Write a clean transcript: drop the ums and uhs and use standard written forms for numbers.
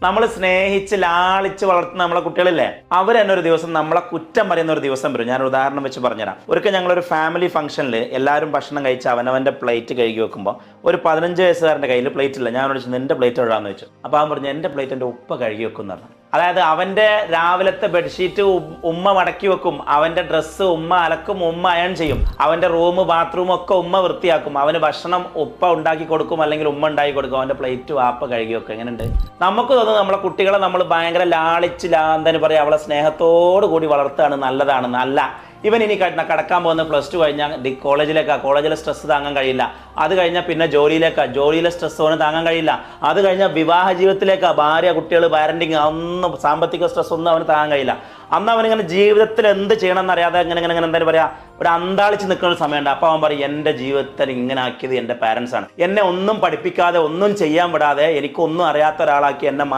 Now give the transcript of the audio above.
നമ്മൾ സ്നേഹിച്ച് ലാളിച്ച് വളർത്തുന്ന നമ്മളെ കുട്ടികളില്ലേ, അവർ തന്നെ ഒരു ദിവസം നമ്മളെ കുറ്റം പറയുന്ന ഒരു ദിവസം വരും. ഞാനൊരു ഉദാഹരണം വെച്ച് പറഞ്ഞുതരാം. ഒരിക്കൽ ഞങ്ങളൊരു ഫാമിലി ഫംഗ്ഷനിൽ എല്ലാവരും ഭക്ഷണം കഴിച്ച് അവനവൻ്റെ പ്ലേറ്റ് കഴുകി വെക്കുമ്പോൾ ഒരു 15 വയസ്സുകാരൻ്റെ കയ്യിൽ പ്ലേറ്റ് ഇല്ല. ഞാൻ ചോദിച്ചു, നിന്റെ പ്ലേറ്റ് എഴുതാമെന്ന് വെച്ചു. അപ്പോൾ അവൻ പറഞ്ഞു, എൻ്റെ പ്ലേറ്റ് എൻ്റെ ഉപ്പ കഴുകി വെക്കും എന്ന് പറഞ്ഞു. അതായത് അവൻ്റെ രാവിലത്തെ ബെഡ്ഷീറ്റ് ഉമ്മ മടക്കി വെക്കും, അവൻ്റെ ഡ്രസ്സ് ഉമ്മ അലക്കും, ഉമ്മ അയൺ ചെയ്യും, അവൻ്റെ റൂം ബാത്റൂം ഒക്കെ ഉമ്മ വൃത്തിയാക്കും, അവന് ഭക്ഷണം ഉപ്പ ഉണ്ടാക്കി കൊടുക്കും അല്ലെങ്കിൽ ഉമ്മ ഉണ്ടാക്കി കൊടുക്കും, അവൻ്റെ പ്ലേറ്റ് വാപ്പ കഴുകി വെക്കും. എങ്ങനെയുണ്ട്? നമുക്ക് തോന്നുന്നു നമ്മളെ കുട്ടികളെ നമ്മൾ ഭയങ്കര ലാളിച്ച് എന്താ പറയുക, അവളെ സ്നേഹത്തോടു കൂടി വളർത്തുകയാണ് നല്ലതാണെന്ന്. അല്ല, ഇവൻ ഇനി കടക്കാൻ പോകുന്ന +2 കഴിഞ്ഞാൽ കോളേജിലെ സ്ട്രെസ് താങ്ങാൻ കഴിയില്ല. അത് കഴിഞ്ഞാൽ പിന്നെ ജോലിയിലെ സ്ട്രെസ് അവന് താങ്ങാൻ കഴിയില്ല. അത് കഴിഞ്ഞാൽ വിവാഹ ജീവിതത്തിലേക്കാ, ഭാര്യ കുട്ടികൾ പാരന്റിങ്, ഒന്നും സാമ്പത്തിക സ്ട്രെസ് ഒന്നും അവന് താങ്ങാൻ കഴിയില്ല. അന്ന് അവനിങ്ങനെ ജീവിതത്തിൽ എന്ത് ചെയ്യണം എന്നറിയാതെ ഇങ്ങനെ എന്താ പറയുക, ഒരു അന്താളിച്ച് നിൽക്കുന്ന ഒരു സമയമുണ്ട്. അപ്പോൾ അവൻ പറയും, എൻ്റെ ജീവിതത്തിൽ ഇങ്ങനെ ആക്കിയത് എൻ്റെ പാരൻസ് ആണ്, എന്നെ ഒന്നും പഠിപ്പിക്കാതെ ഒന്നും ചെയ്യാൻ വിടാതെ എനിക്കൊന്നും അറിയാത്ത ഒരാളാക്കി എന്നെ